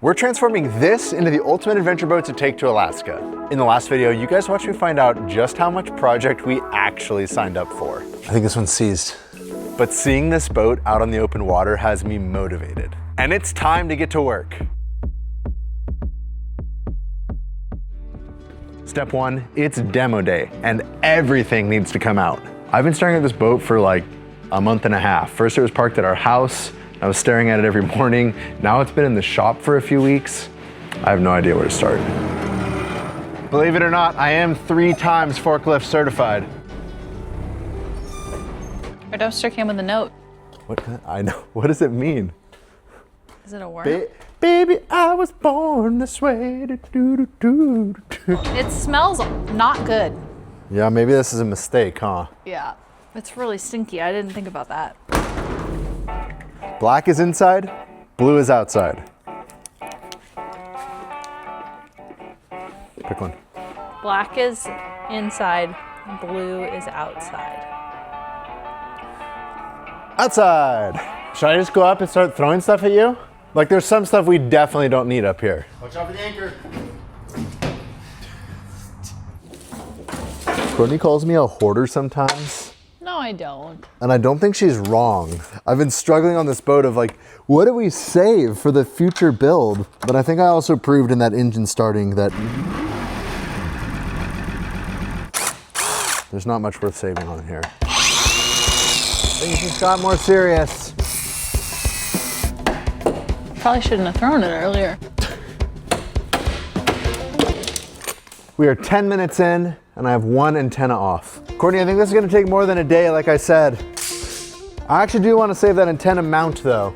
We're transforming this into the ultimate adventure boat to take to Alaska. In the last video, you guys watched me find out just how much project we actually signed up for. I think this one's seized. But seeing this boat out on the open water has me motivated. And it's time to get to work. Step one, it's demo day, and everything needs to come out. I've been staring at this boat for like a month and a half. First it was parked at our house. I was staring at it every morning. Now it's been in the shop for a few weeks. I have no idea where to start. Believe it or not, I am 3 times forklift certified. Our dumpster came with a note. What? I know. What does it mean? Is it a worm? Baby, I was born this way. It smells not good. Yeah, maybe this is a mistake, huh? Yeah, it's really stinky. I didn't think about that. Black is inside, blue is outside. Pick one. Black is inside, blue is outside. Outside. Should I just go up and start throwing stuff at you? Like there's some stuff we definitely don't need up here. Watch out for the anchor. Courtney calls me a hoarder sometimes. No, I don't. And I don't think she's wrong. I've been struggling on this boat of like, what do we save for the future build? But I think I also proved in that engine starting that there's not much worth saving on here. Things just got more serious. Probably shouldn't have thrown it earlier. We are 10 minutes in and I have 1 antenna off. Courtney, I think this is gonna take more than a day, like I said. I actually do wanna save that antenna mount though.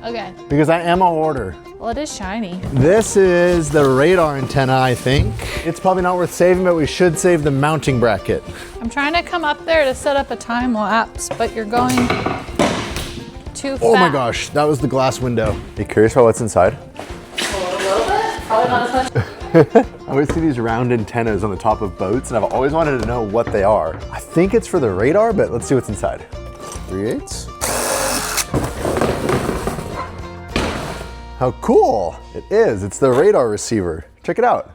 Okay. Because I am a hoarder. Well, it is shiny. This is the radar antenna, I think. It's probably not worth saving, but we should save the mounting bracket. I'm trying to come up there to set up a time lapse, but you're going too fast. Oh my gosh, that was the glass window. Are you curious about what's inside? A little bit, probably not as much. I always see these round antennas on the top of boats, and I've always wanted to know what they are. I think it's for the radar, but let's see what's inside. 3/8. How cool! It is, it's the radar receiver. Check it out.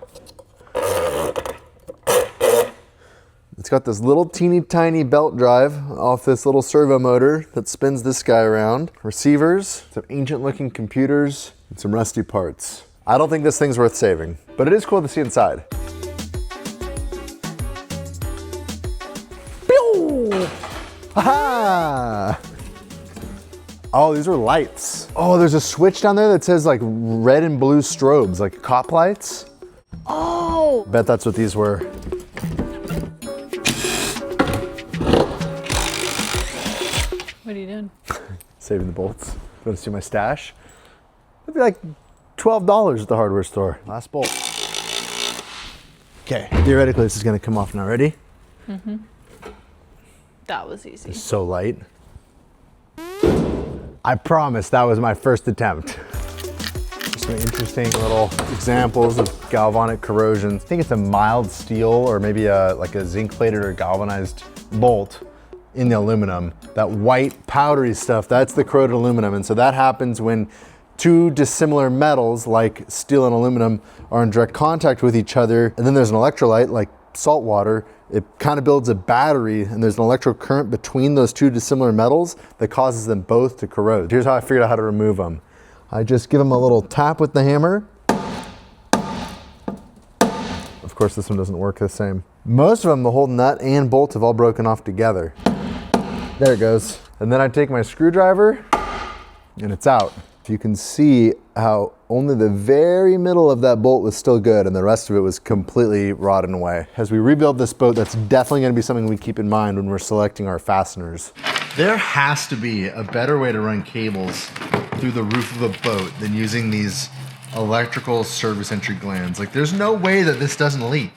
It's got this little teeny tiny belt drive off this little servo motor that spins this guy around. Receivers, some ancient looking computers, and some rusty parts. I don't think this thing's worth saving, but it is cool to see inside. Pew! Aha! Oh, these are lights. Oh, there's a switch down there that says like red and blue strobes, like cop lights. Oh! Bet that's what these were. What are you doing? Saving the bolts. You want to see my stash? It'd be like $12 at the hardware store. Last bolt. Okay, theoretically this is gonna come off now. Ready? Mm-hmm. That was easy. It's so light. I promise that was my first attempt. Some interesting little examples of galvanic corrosion. I think it's a mild steel or maybe like a zinc plated or galvanized bolt in the aluminum. That white powdery stuff, that's the corroded aluminum. And so that happens when 2 dissimilar metals like steel and aluminum are in direct contact with each other. And then there's an electrolyte like salt water. It kind of builds a battery and there's an electrical current between those 2 dissimilar metals that causes them both to corrode. Here's how I figured out how to remove them. I just give them a little tap with the hammer. Of course, this one doesn't work the same. Most of them, the whole nut and bolt have all broken off together. There it goes. And then I take my screwdriver and it's out. You can see how only the very middle of that bolt was still good and the rest of it was completely rotten away. As we rebuild this boat, that's definitely gonna be something we keep in mind when we're selecting our fasteners. There has to be a better way to run cables through the roof of a boat than using these electrical service entry glands. Like there's no way that this doesn't leak.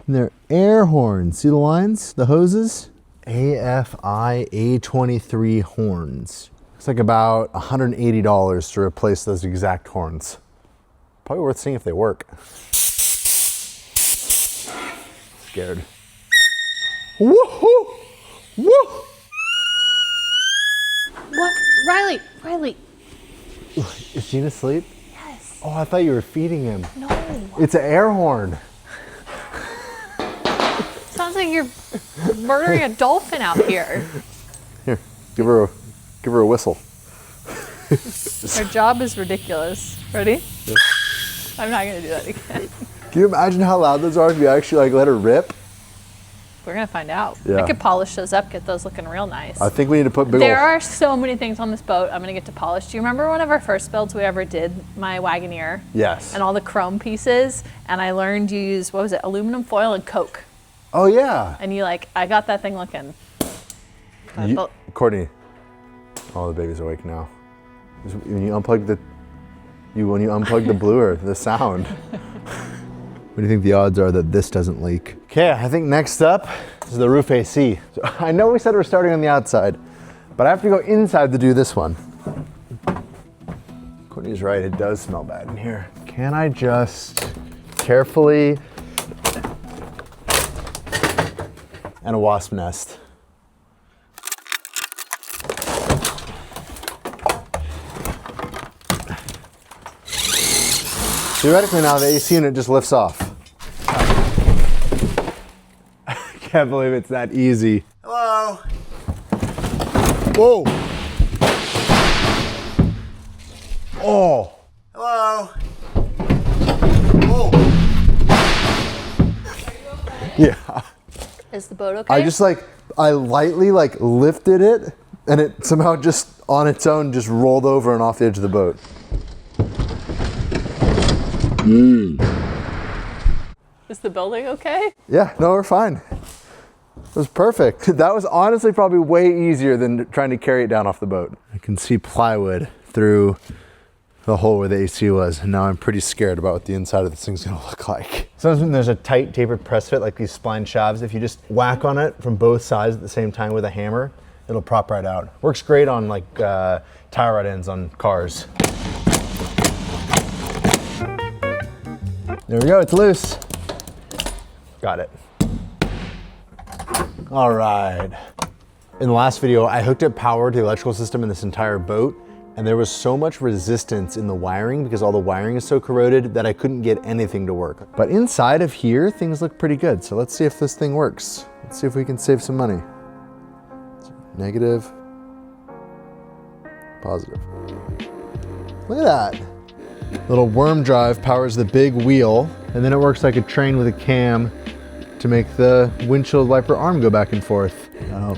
And they're air horns. See the lines, the hoses? AFI A23 horns. It's like about $180 to replace those exact horns. Probably worth seeing if they work. Scared. Woohoo! Woo! What? Riley! Is Gene asleep? Yes. Oh, I thought you were feeding him. No. It's an air horn. Sounds like you're murdering a dolphin out here. Here, give her a whistle. Our job is ridiculous. Ready? Yeah. I'm not gonna do that again. Can you imagine how loud those are if you actually like let her rip? We're gonna find out. Yeah. I could polish those up, get those looking real nice. I think we need to put big There are so many things on this boat I'm gonna get to polish. Do you remember one of our first builds we ever did, my Wagoneer? Yes. And all the chrome pieces, and I learned you use, what was it, aluminum foil and Coke. Oh yeah. And I got that thing looking. Courtney, oh, the baby's awake now. When you unplug the blower, the sound. What do you think the odds are that this doesn't leak? Okay, I think next up is the roof AC. So I know we said we're starting on the outside, but I have to go inside to do this one. Courtney's right, it does smell bad in here. Can I just carefully, and a wasp nest. Theoretically now the AC unit just lifts off. I can't believe it's that easy. Hello. Whoa. Oh. Hello. Whoa. Yeah. Is the boat okay? I lightly lifted it and it somehow just on its own just rolled over and off the edge of the boat. Is the building okay? Yeah, no, we're fine. It was perfect. That was honestly probably way easier than trying to carry it down off the boat. I can see plywood through the hole where the AC was, and now I'm pretty scared about what the inside of this thing's gonna look like. Sometimes when there's a tight tapered press fit, like these spline shafts, if you just whack on it from both sides at the same time with a hammer, it'll prop right out. Works great on tie rod ends on cars. There we go, it's loose. Got it. All right. In the last video, I hooked up power to the electrical system in this entire boat, and there was so much resistance in the wiring because all the wiring is so corroded that I couldn't get anything to work. But inside of here, things look pretty good. So let's see if this thing works. Let's see if we can save some money. Negative, positive. Look at that. Little worm drive powers the big wheel, and then it works like a train with a cam to make the windshield wiper arm go back and forth. Oh.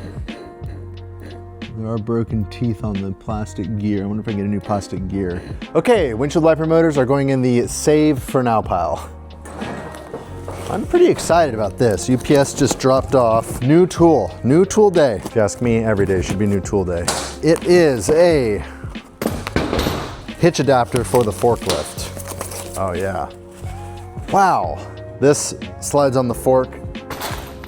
There are broken teeth on the plastic gear. I wonder if I can get a new plastic gear. Okay, windshield wiper motors are going in the save for now pile. I'm pretty excited about this. UPS just dropped off new tool day. If you ask me, every day should be new tool day. It is a hitch adapter for the forklift. Oh yeah. Wow. This slides on the fork.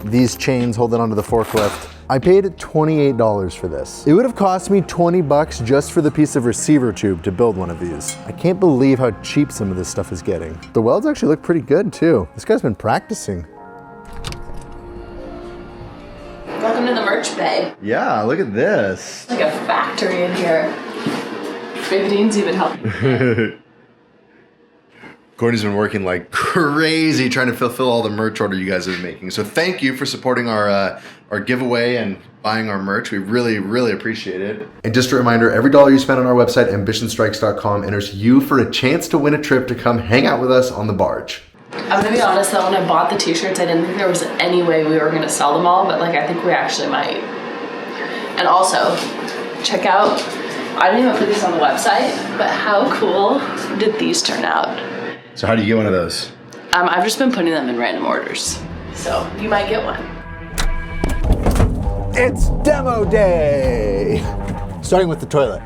These chains hold it onto the forklift. I paid $28 for this. It would have cost me 20 bucks just for the piece of receiver tube to build one of these. I can't believe how cheap some of this stuff is getting. The welds actually look pretty good too. This guy's been practicing. Welcome to the merch bay. Yeah, look at this. Like a factory in here. Baby Dean's even helping. Courtney's been working like crazy trying to fulfill all the merch order you guys have been making. So thank you for supporting our giveaway and buying our merch. We really, really appreciate it. And just a reminder, every dollar you spend on our website, ambitionstrikes.com, enters you for a chance to win a trip to come hang out with us on the barge. I'm gonna be honest though, when I bought the t-shirts, I didn't think there was any way we were gonna sell them all, but I think we actually might. And also, check out, I didn't even put these on the website, but how cool did these turn out? So how do you get one of those? I've just been putting them in random orders. So you might get one. It's demo day! Starting with the toilet.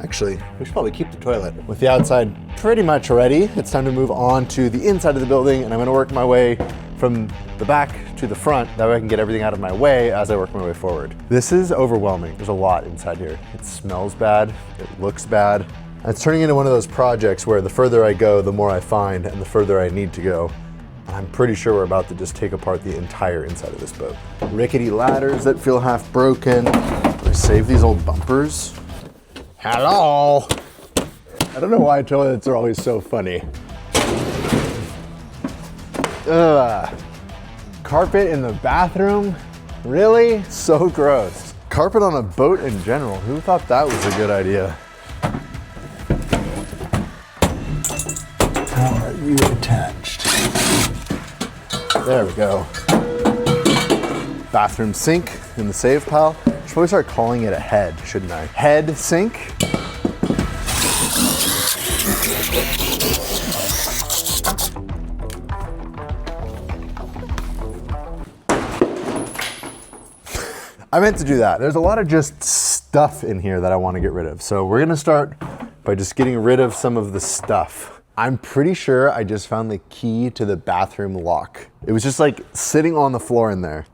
Actually, we should probably keep the toilet. With the outside pretty much ready, it's time to move on to the inside of the building, and I'm gonna work my way from the back to the front. That way I can get everything out of my way as I work my way forward. This is overwhelming. There's a lot inside here. It smells bad, it looks bad. It's turning into one of those projects where the further I go, the more I find, and the further I need to go. I'm pretty sure we're about to just take apart the entire inside of this boat. Rickety ladders that feel half broken. I save these old bumpers. Hello. I don't know why toilets are always so funny. Ugh. Carpet in the bathroom? Really? So gross. Carpet on a boat in general. Who thought that was a good idea? How are you attached? There we go. Bathroom sink in the save pile. I should probably start calling it a head, shouldn't I? Head sink. I meant to do that. There's a lot of just stuff in here that I want to get rid of. So we're gonna start by just getting rid of some of the stuff. I'm pretty sure I just found the key to the bathroom lock. It was just like sitting on the floor in there.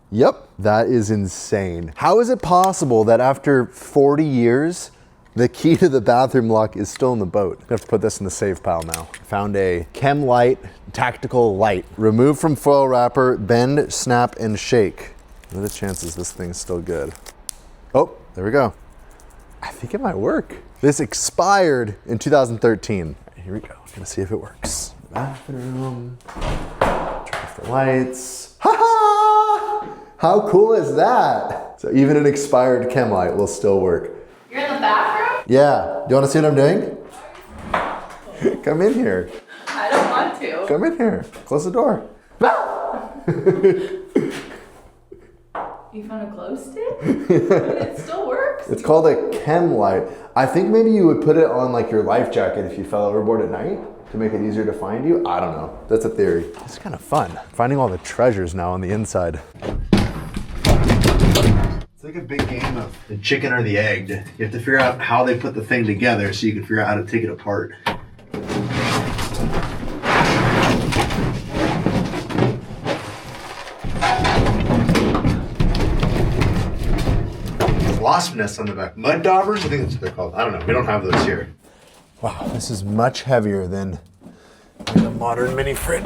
Yep, that is insane. How is it possible that after 40 years, the key to the bathroom lock is still in the boat? I have to put this in the save pile now. Found a Chem Light tactical light. Remove from foil wrapper, bend, snap, and shake. What are the chances this thing's still good? Oh, there we go. I think it might work. This expired in 2013. Here we go, gonna see if it works. Bathroom, turn off the lights. Ha ha! How cool is that? So even an expired chem light will still work. You're in the bathroom? Yeah, do you wanna see what I'm doing? Come in here. I don't want to. Come in here, close the door. You found a glow stick? It still works? It's called a chem light. I think maybe you would put it on like your life jacket if you fell overboard at night to make it easier to find you. I don't know. That's a theory. It's kind of fun. Finding all the treasures now on the inside. It's like a big game of the chicken or the egg. You have to figure out how they put the thing together so you can figure out how to take it apart. Wasp nests on the back. Mud daubers? I think that's what they're called. I don't know. We don't have those here. Wow, this is much heavier than a modern mini fridge.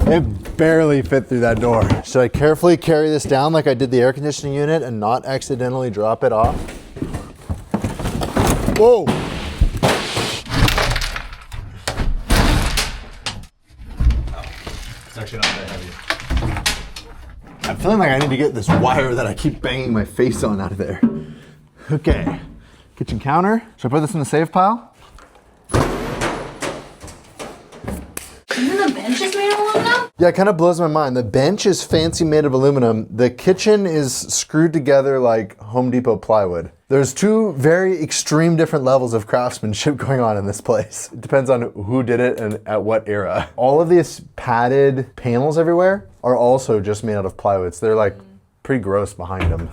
It barely fit through that door. Should I carefully carry this down like I did the air conditioning unit and not accidentally drop it off? Whoa! It's actually not that heavy. I'm feeling like I need to get this wire that I keep banging my face on out of there. Okay, kitchen counter. Should I put this in the save pile? Isn't the bench is made of aluminum? Yeah, it kind of blows my mind. The bench is fancy made of aluminum. The kitchen is screwed together like Home Depot plywood. There's two very extreme different levels of craftsmanship going on in this place. It depends on who did it and at what era. All of these padded panels everywhere are also just made out of plywood. So they're like pretty gross behind them.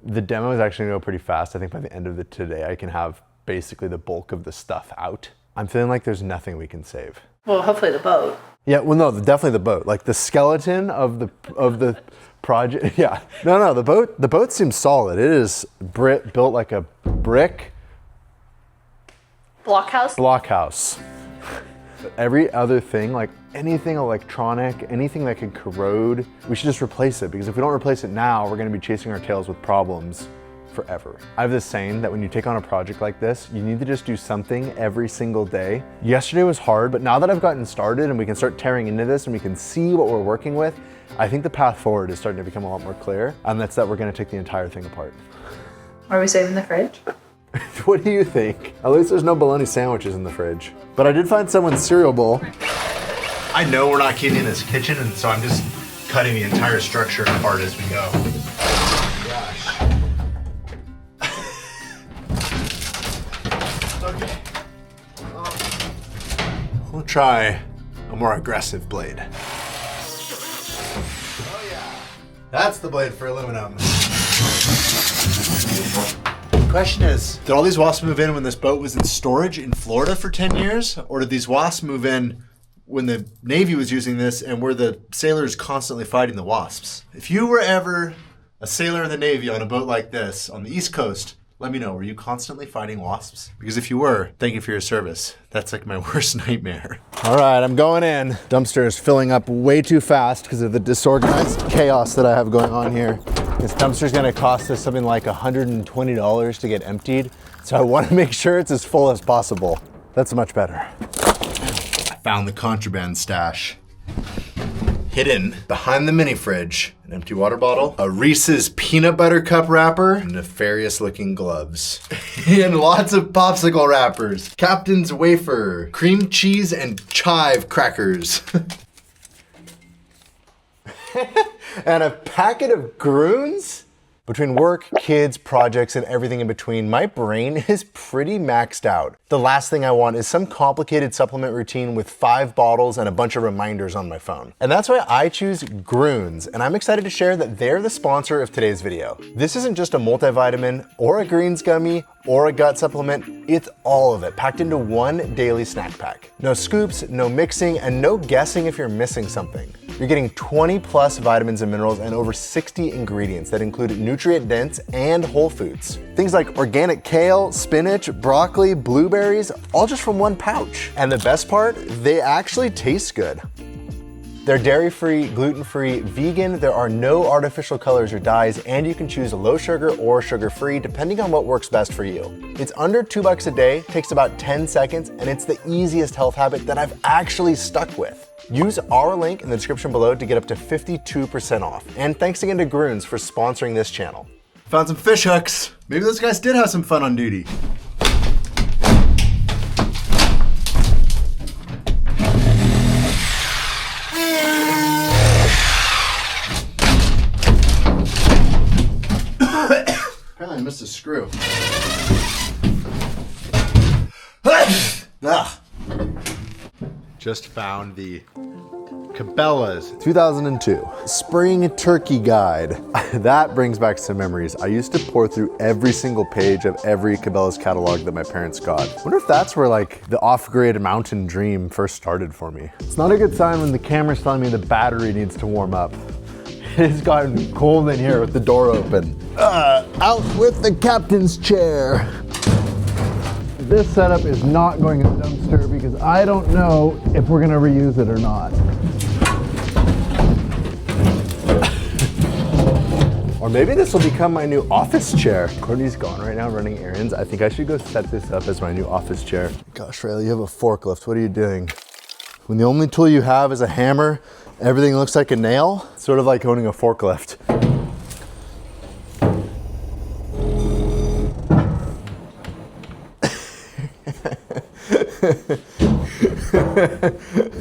The demo is actually gonna go pretty fast. I think by the end of today, I can have basically the bulk of the stuff out. I'm feeling like there's nothing we can save. Well, hopefully the boat. Yeah, well, no, definitely the boat. Like the skeleton of the project. Yeah, no, the boat seems solid. It is built like a brick Blockhouse? blockhouse. Every other thing, like anything electronic, anything that could corrode, we should just replace it, because if we don't replace it now, we're gonna be chasing our tails with problems forever. I have this saying that when you take on a project like this, you need to just do something every single day. Yesterday was hard, but now that I've gotten started and we can start tearing into this and we can see what we're working with, I think the path forward is starting to become a lot more clear, and that's that we're gonna take the entire thing apart. Are we saving the fridge? What do you think? At least there's no bologna sandwiches in the fridge. But I did find someone's cereal bowl. I know we're not keeping this kitchen, and so I'm just cutting the entire structure apart as we go. Gosh. Okay. We'll try a more aggressive blade. Oh yeah. That's the blade for aluminum. The question is, did all these wasps move in when this boat was in storage in Florida for 10 years? Or did these wasps move in when the Navy was using this and were the sailors constantly fighting the wasps? If you were ever a sailor in the Navy on a boat like this on the East Coast, let me know, were you constantly fighting wasps? Because if you were, thank you for your service. That's like my worst nightmare. All right, I'm going in. Dumpster is filling up way too fast because of the disorganized chaos that I have going on here. This dumpster's gonna cost us something like $120 to get emptied, so I wanna make sure it's as full as possible. That's much better. I found the contraband stash. Hidden behind the mini fridge, an empty water bottle, a Reese's peanut butter cup wrapper, and nefarious looking gloves. And lots of popsicle wrappers, Captain's wafer, cream cheese and chive crackers. And a packet of Groons? Between work, kids, projects, and everything in between, my brain is pretty maxed out. The last thing I want is some complicated supplement routine with 5 bottles and a bunch of reminders on my phone. And that's why I choose Groons, and I'm excited to share that they're the sponsor of today's video. This isn't just a multivitamin, or a greens gummy, or a gut supplement, it's all of it, packed into one daily snack pack. No scoops, no mixing, and no guessing if you're missing something. You're getting 20 plus vitamins and minerals and over 60 ingredients that include nutrient dense and whole foods. Things like organic kale, spinach, broccoli, blueberries, all just from one pouch. And the best part, they actually taste good. They're dairy-free, gluten-free, vegan, there are no artificial colors or dyes, and you can choose low sugar or sugar-free depending on what works best for you. It's under $2 a day, takes about 10 seconds, and it's the easiest health habit that I've actually stuck with. Use our link in the description below to get up to 52% off. And thanks again to Groons for sponsoring this channel. Found some fish hooks. Maybe those guys did have some fun on duty. Apparently I missed a screw. Just found the Cabela's 2002 Spring Turkey Guide. That brings back some memories. I used to pour through every single page of every Cabela's catalog that my parents got. I wonder if that's where like the off-grid mountain dream first started for me. It's not a good sign when the camera's telling me the battery needs to warm up. It's gotten cold in here with the door open. Out with the captain's chair. This setup is not going in the dumpster because I don't know if we're gonna reuse it or not. Or maybe this will become my new office chair. Courtney's gone right now running errands. I think I should go set this up as my new office chair. Gosh, Riley, you have a forklift. What are you doing? When the only tool you have is a hammer, everything looks like a nail. It's sort of like owning a forklift.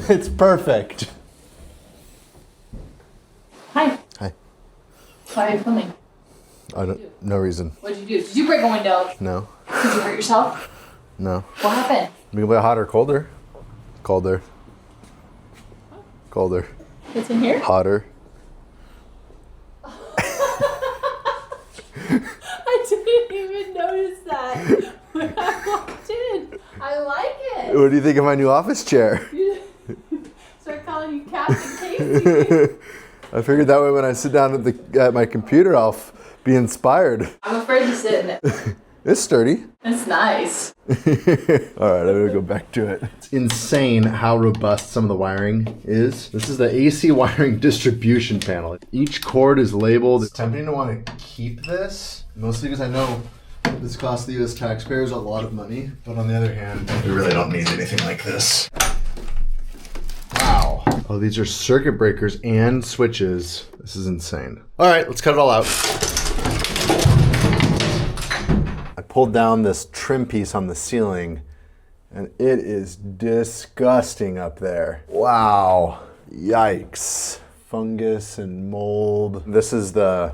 It's perfect. Hi. Hi. Why are you filming? No reason. What'd you do? Did you break a window? No. Did you hurt yourself? No. What happened? We can play hot or colder. Colder. Colder. It's in here? Hotter. I didn't even notice that when I walked in. I like it. What do you think of my new office chair? Start calling you Captain Casey. I figured that way when I sit down at my computer, I'll be inspired. I'm afraid to sit in it. It's sturdy. It's nice. All right, I'm gonna go back to it. It's insane how robust some of the wiring is. This is the AC wiring distribution panel. Each cord is labeled. It's tempting to want to keep this, mostly because I know this costs the US taxpayers a lot of money, but on the other hand, we really don't need anything like this. Wow. Oh, these are circuit breakers and switches. This is insane. All right, let's cut it all out. I pulled down this trim piece on the ceiling and it is disgusting up there. Wow, yikes. Fungus and mold. This is the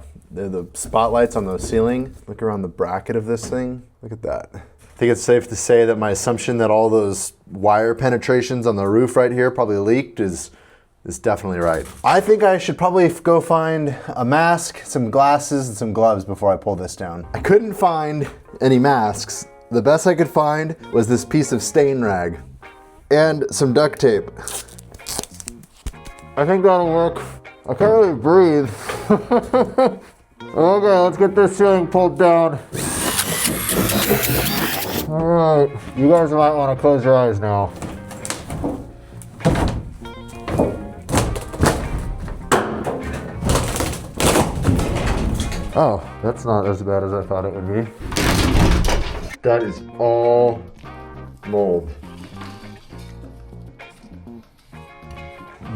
spotlights on the ceiling. Look around the bracket of this thing. Look at that. I think it's safe to say that my assumption that all those wire penetrations on the roof right here probably leaked is definitely right. I think I should probably go find a mask, some glasses, and some gloves before I pull this down. I couldn't find any masks. The best I could find was this piece of stain rag and some duct tape. I think that'll work. I can't really breathe. Okay, let's get this ceiling pulled down. All right, you guys might want to close your eyes now. Oh, that's not as bad as I thought it would be. That is all mold.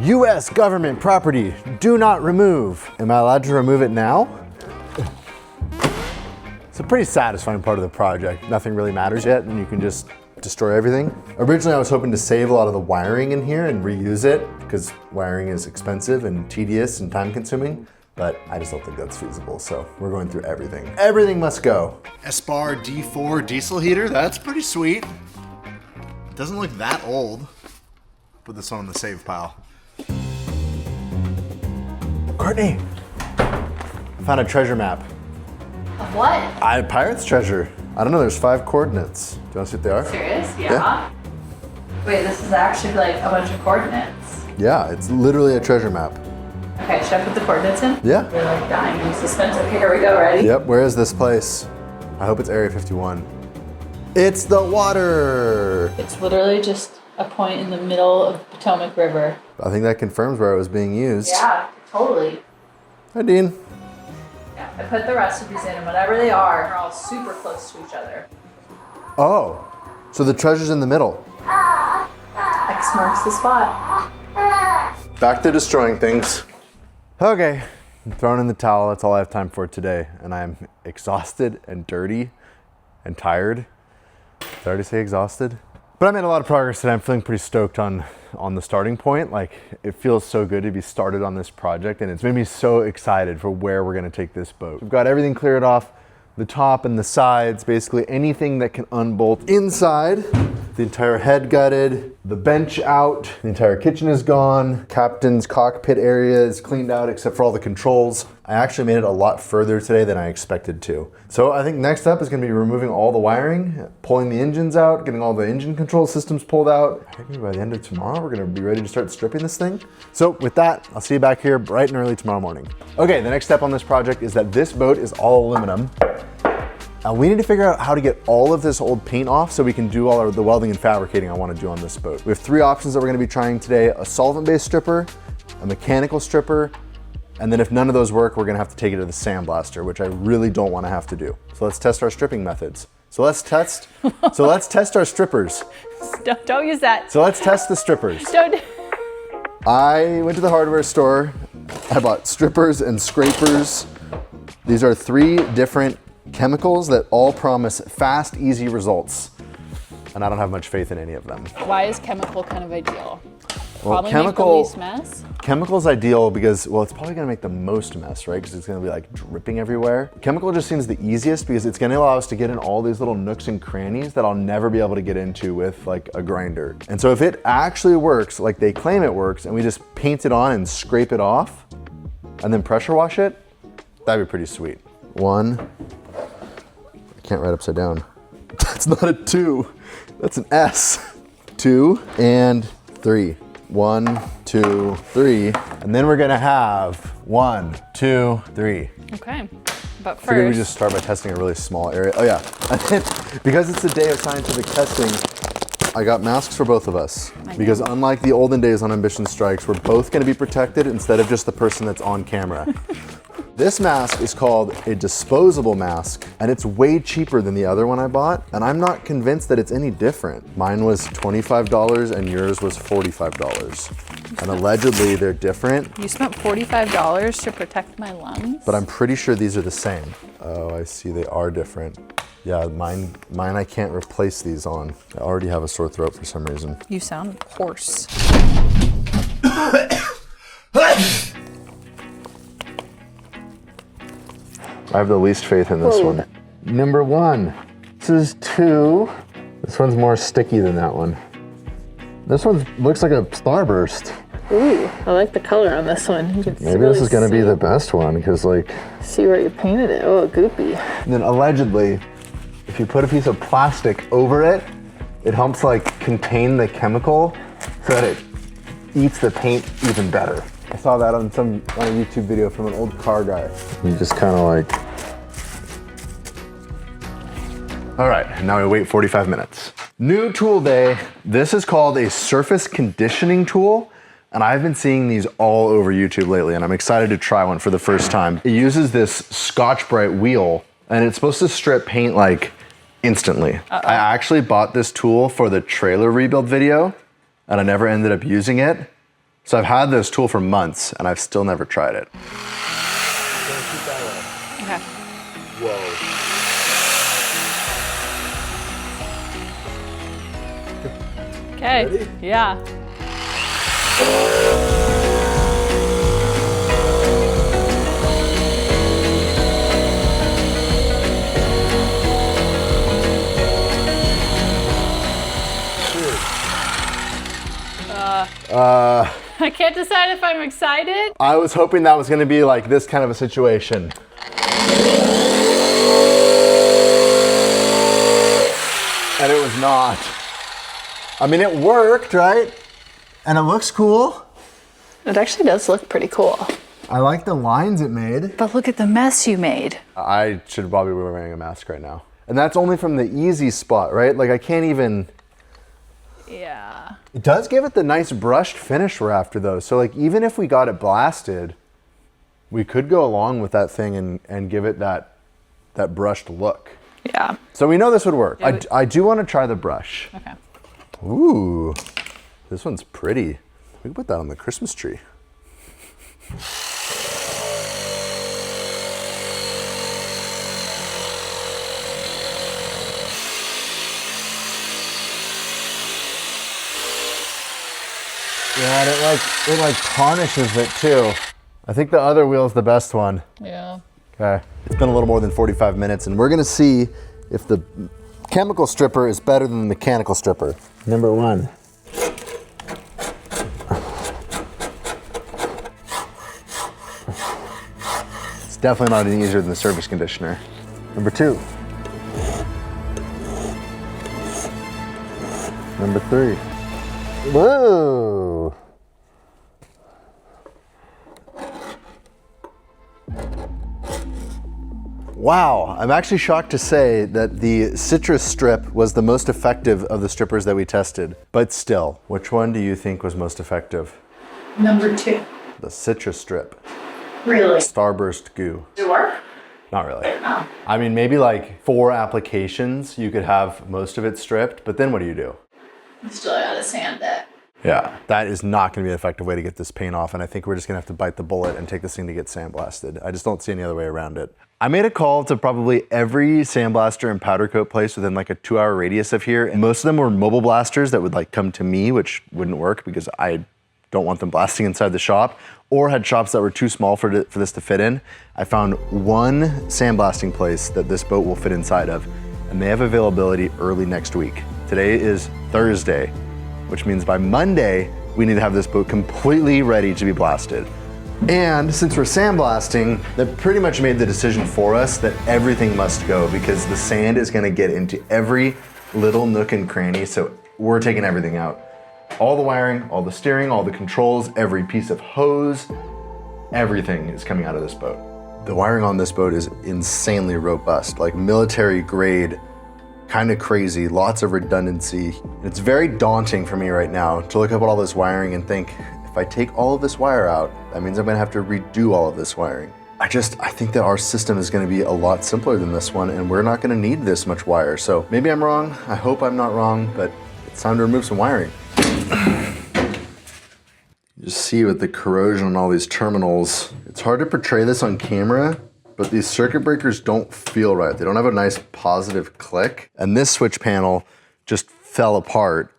U.S. government property, do not remove. Am I allowed to remove it now? It's a pretty satisfying part of the project. Nothing really matters yet, and you can just destroy everything. Originally, I was hoping to save a lot of the wiring in here and reuse it, because wiring is expensive and tedious and time consuming, but I just don't think that's feasible, so we're going through everything. Everything must go. S-Bar D4 diesel heater, that's pretty sweet. It doesn't look that old. Put this one in the save pile. Courtney, I found a treasure map. Of what? Pirate's treasure. I don't know, there's 5 coordinates. Do you want to see what they are? Serious? Yeah. Wait, this is actually like a bunch of coordinates. Yeah, it's literally a treasure map. Okay, should I put the coordinates in? Yeah. We're like dying in suspense. Okay, here we go, ready? Yep, where is this place? I hope it's Area 51. It's the water! It's literally just a point in the middle of the Potomac River. I think that confirms where it was being used. Yeah, totally. Hi, Dean. Yeah, I put the recipes in, and whatever they are, they're all super close to each other. Oh, so the treasure's in the middle. X marks the spot. Back to destroying things. Okay, I'm throwing in the towel. That's all I have time for today. And I'm exhausted and dirty and tired. Did I already say exhausted? But I made a lot of progress today. I'm feeling pretty stoked on the starting point. Like, it feels so good to be started on this project, and it's made me so excited for where we're gonna take this boat. We've got everything cleared off, the top and the sides, basically anything that can unbolt inside. The entire head gutted, the bench out, the entire kitchen is gone. Captain's cockpit area is cleaned out except for all the controls. I actually made it a lot further today than I expected to. So I think next up is gonna be removing all the wiring, pulling the engines out, getting all the engine control systems pulled out. I think by the end of tomorrow, we're gonna be ready to start stripping this thing. So with that, I'll see you back here bright and early tomorrow morning. Okay, the next step on this project is that this boat is all aluminum. We need to figure out how to get all of this old paint off so we can do all of the welding and fabricating I want to do on this boat. We have 3 options that we're going to be trying today: a solvent-based stripper, a mechanical stripper, and then if none of those work, we're going to have to take it to the sandblaster, which I really don't want to have to do. So let's test our stripping methods. So let's test our strippers. Don't use that. So let's test the strippers. I went to the hardware store. I bought strippers and scrapers. These are 3 different chemicals that all promise fast, easy results. And I don't have much faith in any of them. Why is chemical kind of ideal? Well, Probably make the least mess. Chemical's ideal because, well, it's probably gonna make the most mess, right? Because it's gonna be like dripping everywhere. Chemical just seems the easiest because it's gonna allow us to get in all these little nooks and crannies that I'll never be able to get into with like a grinder. And so if it actually works like they claim it works, and we just paint it on and scrape it off and then pressure wash it, that'd be pretty sweet. 1, I can't write upside down. That's not a 2, that's an S. 2 and 3. 1, 2, 3. And then we're gonna have 1, 2, 3. Okay, but first. I figured we just start by testing a really small area. Oh yeah, because it's a day of scientific testing, I got masks for both of us. Because unlike the olden days on Ambition Strikes, we're both gonna be protected instead of just the person that's on camera. This mask is called a disposable mask, and it's way cheaper than the other one I bought, and I'm not convinced that it's any different. Mine was $25 and yours was $45. And allegedly they're different. You spent $45 to protect my lungs? But I'm pretty sure these are the same. Oh, I see, they are different. Yeah, mine I can't replace these on. I already have a sore throat for some reason. You sound hoarse. I have the least faith in this one. Number 1. This is 2. This one's more sticky than that one. This one looks like a starburst. Ooh, I like the color on this one. You can Maybe really this is gonna be the best one, because like... See where you painted it, oh, goopy. And then allegedly, if you put a piece of plastic over it, it helps like contain the chemical so that it eats the paint even better. I saw that on a YouTube video from an old car guy. You just kind of like... All right, now we wait 45 minutes. New tool day. This is called a surface conditioning tool. And I've been seeing these all over YouTube lately, and I'm excited to try one for the first time. It uses this Scotch-Brite wheel, and it's supposed to strip paint like instantly. I actually bought this tool for the trailer rebuild video, and I never ended up using it. So I've had this tool for months, and I've still never tried it. Okay. Whoa. Okay. Ready? Yeah. I can't decide if I'm excited. I was hoping that was gonna be like this kind of a situation. And it was not. I mean, it worked, right? And it looks cool. It actually does look pretty cool. I like the lines it made. But look at the mess you made. I should probably be wearing a mask right now. And that's only from the easy spot, right? Like I can't even. Yeah. It does give it the nice brushed finish we're after though. So like even if we got it blasted, we could go along with that thing and give it that brushed look. Yeah. So we know this would work. I do want to try the brush. Okay. Ooh, this one's pretty. We can put that on the Christmas tree. Yeah, and it like tarnishes it too. I think the other wheel is the best one. Yeah. Okay, it's been a little more than 45 minutes and we're gonna see if the chemical stripper is better than the mechanical stripper. Number one. It's definitely not any easier than the surface conditioner. Number two. Number three. Whoa. Wow, I'm actually shocked to say that the citrus strip was the most effective of the strippers that we tested. But still, which one do you think was most effective? Number 2. The citrus strip. Really? Starburst goo. Does it work? Not really. Oh. I mean, maybe like 4 applications, you could have most of it stripped, but then what do you do? You still gotta sand it. Yeah, that is not gonna be an effective way to get this paint off, and I think we're just gonna have to bite the bullet and take this thing to get sandblasted. I just don't see any other way around it. I made a call to probably every sandblaster and powder coat place within like a 2-hour radius of here, and most of them were mobile blasters that would like come to me, which wouldn't work because I don't want them blasting inside the shop, or had shops that were too small for this to fit in. I found one sandblasting place that this boat will fit inside of, and they have availability early next week. Today is Thursday, which means by Monday, we need to have this boat completely ready to be blasted. And since we're sandblasting, that pretty much made the decision for us that everything must go because the sand is gonna get into every little nook and cranny, so we're taking everything out. All the wiring, all the steering, all the controls, every piece of hose, everything is coming out of this boat. The wiring on this boat is insanely robust, like military grade, kind of crazy, lots of redundancy. It's very daunting for me right now to look up at all this wiring and think, if I take all of this wire out, that means I'm gonna have to redo all of this wiring. I think that our system is gonna be a lot simpler than this one and we're not gonna need this much wire. So maybe I'm wrong, I hope I'm not wrong, but it's time to remove some wiring. You just see with the corrosion on all these terminals, it's hard to portray this on camera, but these circuit breakers don't feel right. They don't have a nice positive click. And this switch panel just fell apart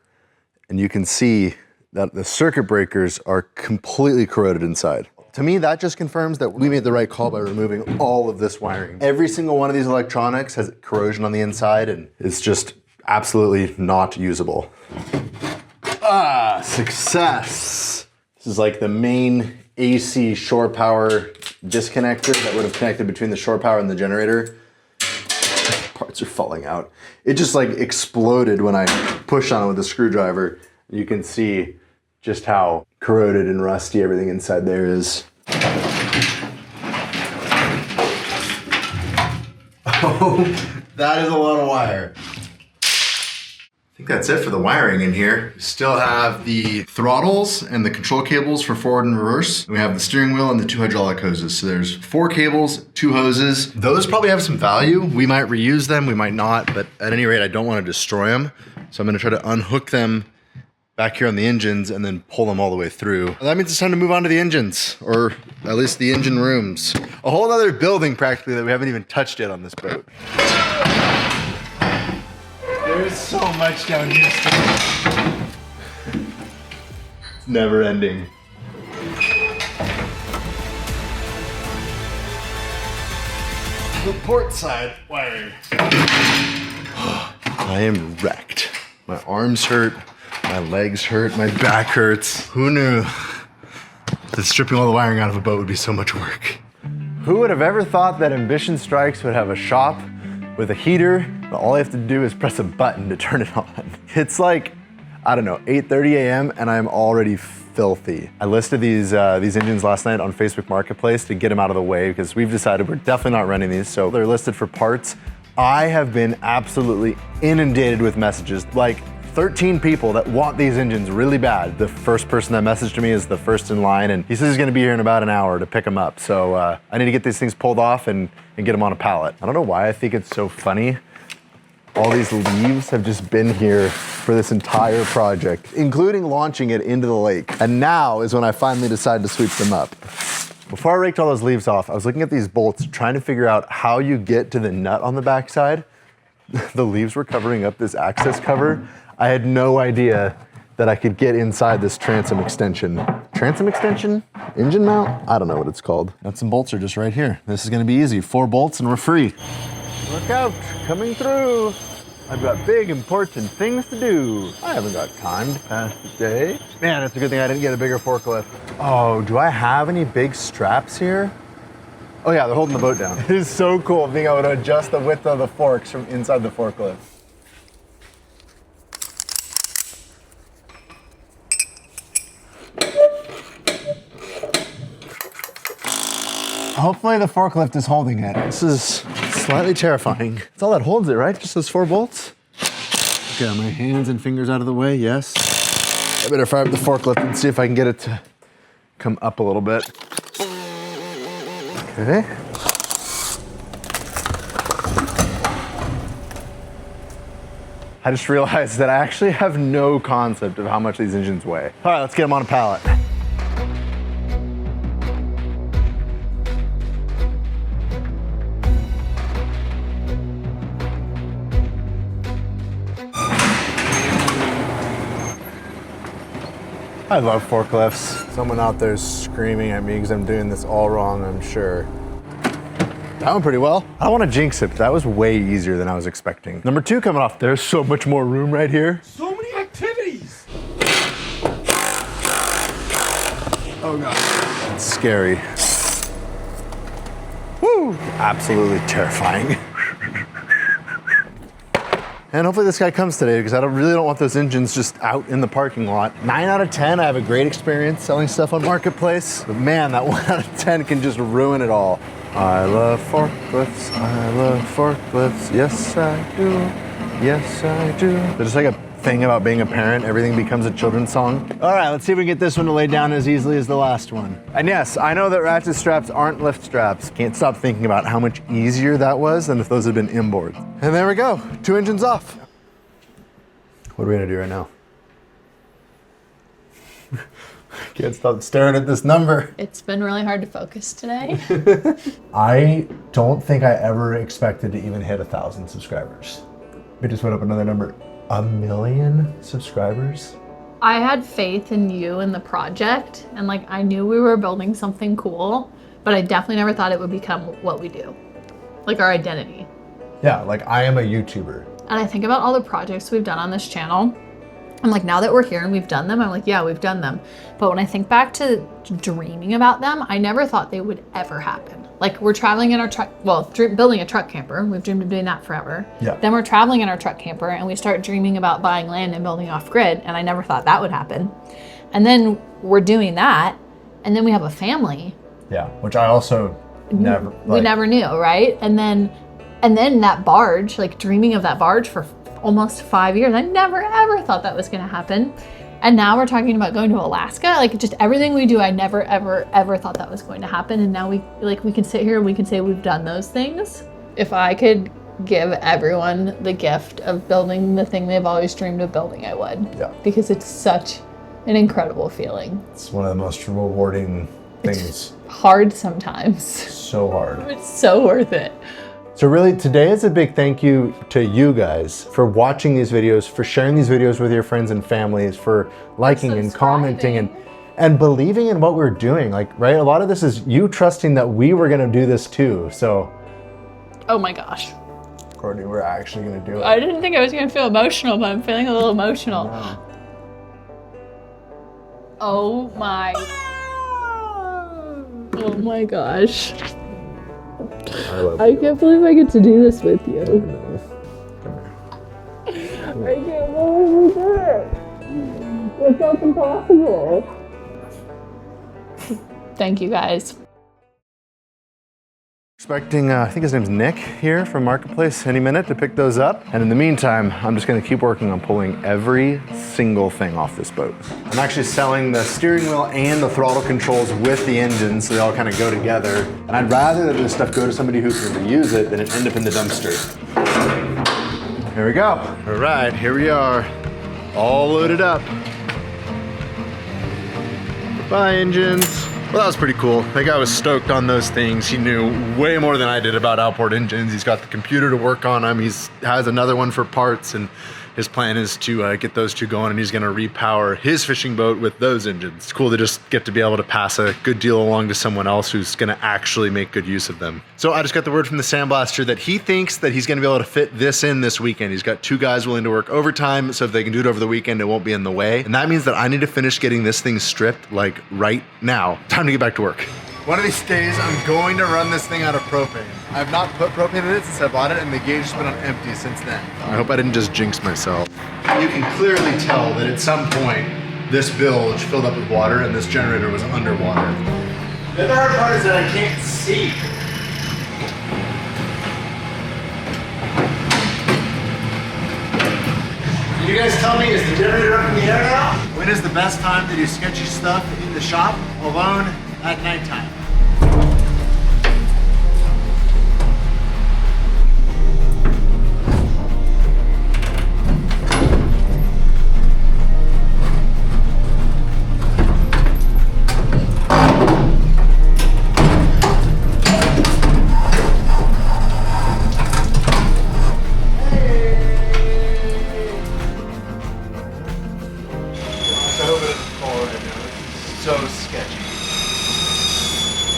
and you can see that the circuit breakers are completely corroded inside. To me, that just confirms that we made the right call by removing all of this wiring. Every single one of these electronics has corrosion on the inside and it's just absolutely not usable. Ah, success. This is like the main AC shore power disconnector that would have connected between the shore power and the generator. Parts are falling out. It just like exploded when I pushed on it with a screwdriver. You can see just how corroded and rusty everything inside there is. Oh, that is a lot of wire. I think that's it for the wiring in here. We still have the throttles and the control cables for forward and reverse. We have the steering wheel and the 2 hydraulic hoses. So there's 4 cables, 2 hoses. Those probably have some value. We might reuse them, we might not, but at any rate, I don't want to destroy them. So I'm gonna try to unhook them back here on the engines and then pull them all the way through. That means it's time to move on to the engines, or at least the engine rooms. A whole other building practically that we haven't even touched yet on this boat. There's so much down here still. It's never ending. The port side wiring. I am wrecked. My arms hurt. My legs hurt, my back hurts. Who knew that stripping all the wiring out of a boat would be so much work? Who would have ever thought that Ambition Strikes would have a shop with a heater, but all I have to do is press a button to turn it on. It's like, I don't know, 8:30 a.m. and I'm already filthy. I listed these engines last night on Facebook Marketplace to get them out of the way because we've decided we're definitely not renting these, so they're listed for parts. I have been absolutely inundated with messages, like 13 people that want these engines really bad. The first person that messaged me is the first in line, and he says he's gonna be here in about an hour to pick them up. So I need to get these things pulled off and get them on a pallet. I don't know why I think it's so funny. All these leaves have just been here for this entire project, including launching it into the lake. And now is when I finally decided to sweep them up. Before I raked all those leaves off, I was looking at these bolts, trying to figure out how you get to the nut on the backside. The leaves were covering up this access cover. I had no idea that I could get inside this transom extension. Transom extension? Engine mount? I don't know what it's called. Nuts and bolts are just right here. This is gonna be easy. 4 bolts and we're free. Look out, coming through. I've got big, important things to do. I haven't got time to pass the day. Man, it's a good thing I didn't get a bigger forklift. Oh, do I have any big straps here? Oh yeah, they're holding the boat down. It is so cool being able to adjust the width of the forks from inside the forklift. Hopefully the forklift is holding it. This is slightly terrifying. It's all that holds it, right? Just those 4 bolts? Okay, my hands and fingers out of the way, yes. I better fire up the forklift and see if I can get it to come up a little bit. Okay. I just realized that I actually have no concept of how much these engines weigh. All right, let's get them on a pallet. I love forklifts. Someone out there is screaming at me because I'm doing this all wrong, I'm sure. That went pretty well. I don't want to jinx it, but that was way easier than I was expecting. Number 2 coming off. There's so much more room right here. So many activities. Oh God. That's scary. Woo! Absolutely terrifying. And hopefully this guy comes today because I really don't want those engines just out in the parking lot. 9 out of 10, I have a great experience selling stuff on Marketplace. But man, that 1 out of 10 can just ruin it all. I love forklifts, I love forklifts. Yes, I do, yes, I do. There's just like a thing about being a parent, everything becomes a children's song. All right, let's see if we can get this one to lay down as easily as the last one. And yes, I know that ratchet straps aren't lift straps. Can't stop thinking about how much easier that was than if those had been inboard. And there we go, 2 engines off. What are we gonna do right now? Can't stop staring at this number. It's been really hard to focus today. I don't think I ever expected to even hit 1,000 subscribers. We just went up another number. 1 million subscribers? I had faith in you and the project, and like I knew we were building something cool, but I definitely never thought it would become what we do, like our identity. Yeah, like I am a YouTuber. And I think about all the projects we've done on this channel. I'm like, now that we're here and we've done them, I'm like, yeah, we've done them. But when I think back to dreaming about them, I never thought they would ever happen. Like we're traveling in our truck, well, building a truck camper. We've dreamed of doing that forever. Yeah. Then we're traveling in our truck camper and we start dreaming about buying land and building off grid. And I never thought that would happen. And then we're doing that. And then we have a family. Yeah, which I also never, we never knew, right? And then that barge, like dreaming of that barge for almost 5 years. I never ever thought that was gonna happen. And now we're talking about going to Alaska. Like just everything we do, I never ever thought that was going to happen. And now we can sit here and we can say we've done those things. If I could give everyone the gift of building the thing they've always dreamed of building, I would. Yeah. Because it's such an incredible feeling. It's one of the most rewarding things. It's hard sometimes. So hard. It's so worth it. So really today is a big thank you to you guys for watching these videos, for sharing these videos with your friends and families, for liking and commenting and believing in what we're doing. Like, right? A lot of this is you trusting that we were gonna do this too. So. Oh my gosh. Courtney, we're actually gonna do it. I didn't think I was gonna feel emotional, but I'm feeling a little emotional. No. Oh my. Oh my gosh. I can't believe I get to do this with you. I can't believe we did it. It felt impossible. Thank you guys. Expecting, I think his name's Nick here from Marketplace any minute to pick those up. And in the meantime, I'm just gonna keep working on pulling every single thing off this boat. I'm actually selling the steering wheel and the throttle controls with the engine so they all kind of go together. And I'd rather that this stuff go to somebody who can reuse it than it end up in the dumpster. Here we go. All right, here we are, all loaded up. Goodbye, engines. Well, that was pretty cool. That guy was stoked on those things. He knew way more than I did about outboard engines. He's got the computer to work on them. He has another one for parts, and his plan is to get those two going, and he's gonna repower his fishing boat with those engines. It's cool to just get to be able to pass a good deal along to someone else who's gonna actually make good use of them. So I just got the word from the sandblaster that he thinks that he's gonna be able to fit this in this weekend. He's got 2 guys willing to work overtime, so if they can do it over the weekend, it won't be in the way. And that means that I need to finish getting this thing stripped like right now. Time to get back to work. One of these days, I'm going to run this thing out of propane. I've not put propane in it since I bought it, and the gauge has been on empty since then. I hope I didn't just jinx myself. You can clearly tell that at some point, this bilge filled up with water and this generator was underwater. The other hard part is that I can't see. Can you guys tell me, is the generator up in the air now? When is the best time to do sketchy stuff in the shop alone at nighttime?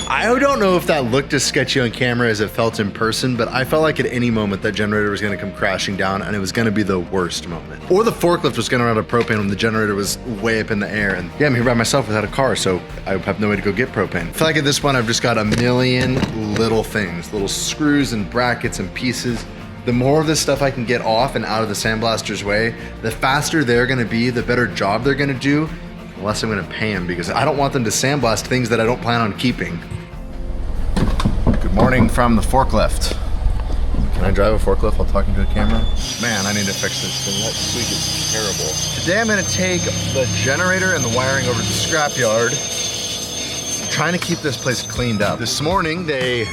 I don't know if that looked as sketchy on camera as it felt in person, but I felt like at any moment that generator was gonna come crashing down and it was gonna be the worst moment. Or the forklift was gonna run out of propane when the generator was way up in the air. And yeah, I'm here by myself without a car, so I have no way to go get propane. I feel like at this point I've just got a million little things, little screws and brackets and pieces. The more of this stuff I can get off and out of the sandblaster's way, the faster they're gonna be, the better job they're gonna do, the less I'm gonna pay them, because I don't want them to sandblast things that I don't plan on keeping. Good morning from the forklift. Can I drive a forklift while talking to a camera? Man, I need to fix this thing. That squeak is terrible. Today I'm gonna take the generator and the wiring over to the scrapyard. I'm trying to keep this place cleaned up. This morning they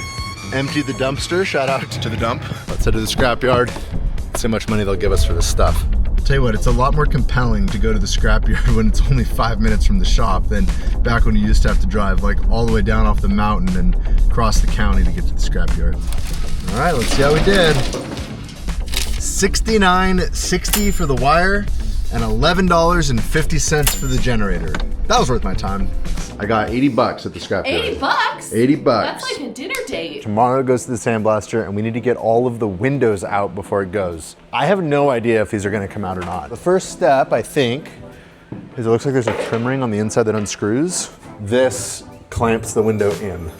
emptied the dumpster. Shout out to the dump. Let's head to the scrapyard. Let's see how much money they'll give us for this stuff. Tell you what, it's a lot more compelling to go to the scrapyard when it's only 5 minutes from the shop than back when you used to have to drive like all the way down off the mountain and cross the county to get to the scrapyard. All right, let's see how we did. $69.60 for the wire and $11.50 for the generator. That was worth my time. I got 80 bucks at the scrapyard. 80 bucks? 80 bucks. That's like a dinner date. Tomorrow it goes to the sandblaster and we need to get all of the windows out before it goes. I have no idea if these are gonna come out or not. The first step, I think, is it looks like there's a trim ring on the inside that unscrews. This clamps the window in.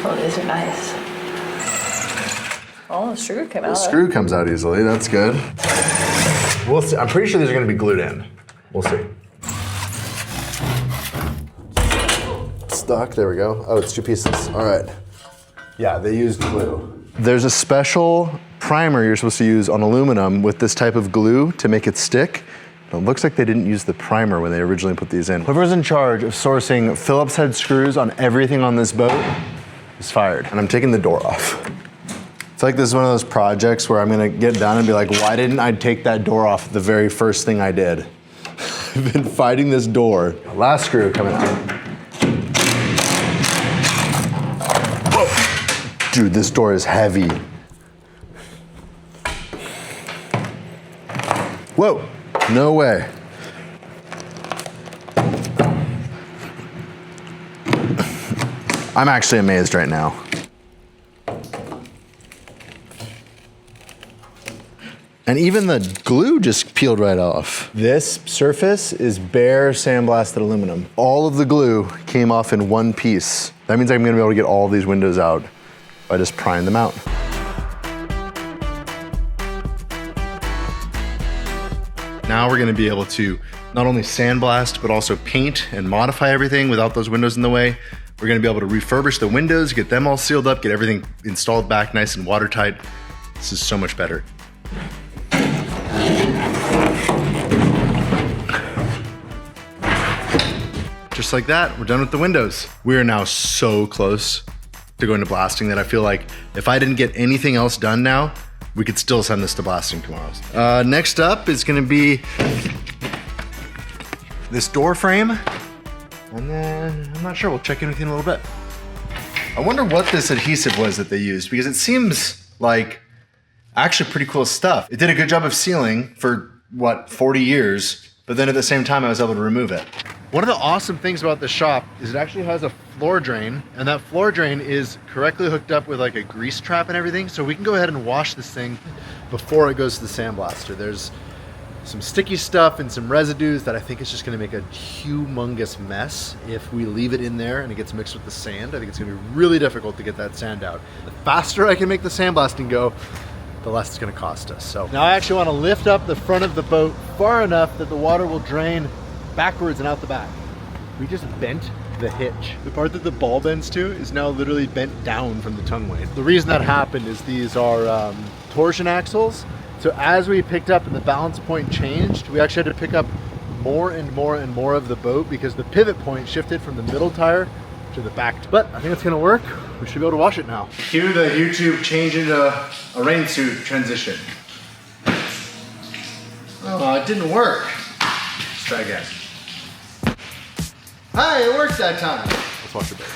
Oh, these are nice. Oh, the screw came out. The screw comes out easily, that's good. We'll see. I'm pretty sure these are gonna be glued in. We'll see. Stuck, there we go. Oh, it's 2 pieces, all right. Yeah, they used glue. There's a special primer you're supposed to use on aluminum with this type of glue to make it stick. It looks like they didn't use the primer when they originally put these in. Whoever's in charge of sourcing Phillips head screws on everything on this boat is fired. And I'm taking the door off. I feel like this is one of those projects where I'm gonna get done and be like, why didn't I take that door off the very first thing I did? I've been fighting this door. Last screw coming out. Whoa. Dude, this door is heavy. Whoa. No way. I'm actually amazed right now. And even the glue just peeled right off. This surface is bare sandblasted aluminum. All of the glue came off in one piece. That means I'm gonna be able to get all these windows out by just prying them out. Now we're gonna be able to not only sandblast, but also paint and modify everything without those windows in the way. We're gonna be able to refurbish the windows, get them all sealed up, get everything installed back nice and watertight. This is so much better. Just like that, we're done with the windows. We are now so close to going to blasting that I feel like if I didn't get anything else done now, we could still send this to blasting tomorrow. Next up is gonna be this door frame. And then, I'm not sure, we'll check in with you in a little bit. I wonder what this adhesive was that they used, because it seems like actually pretty cool stuff. It did a good job of sealing for, what, 40 years, but then at the same time I was able to remove it. One of the awesome things about this shop is it actually has a floor drain, and that floor drain is correctly hooked up with like a grease trap and everything, so we can go ahead and wash this thing before it goes to the sandblaster. There's some sticky stuff and some residues that I think is just gonna make a humongous mess if we leave it in there and it gets mixed with the sand. I think it's gonna be really difficult to get that sand out. The faster I can make the sandblasting go, the less it's gonna cost us. So now I actually wanna lift up the front of the boat far enough that the water will drain backwards and out the back. We just bent the hitch. The part that the ball bends to is now literally bent down from the tongue weight. The reason that happened is these are torsion axles. So as we picked up and the balance point changed, we actually had to pick up more and more and more of the boat because the pivot point shifted from the middle tire to the back. But I think it's gonna work. We should be able to wash it now. Cue the YouTube change into a rain suit transition. Oh, it didn't work. Let's try again. Hi, it worked that time. Let's wash the boat.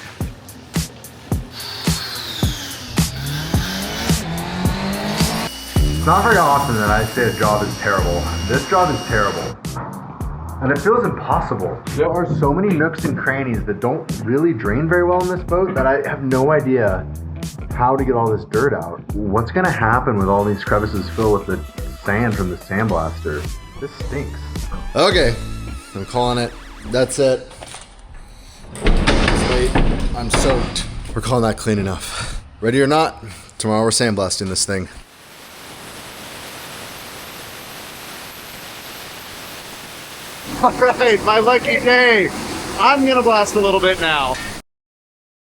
It's not very often that I say a job is terrible. This job is terrible. And it feels impossible. There are so many nooks and crannies that don't really drain very well in this boat that I have no idea how to get all this dirt out. What's gonna happen with all these crevices filled with the sand from the sandblaster? This stinks. Okay, I'm calling it. That's it. Wait, I'm soaked. We're calling that clean enough. Ready or not, tomorrow we're sandblasting this thing. All right, my lucky day. I'm gonna blast a little bit now.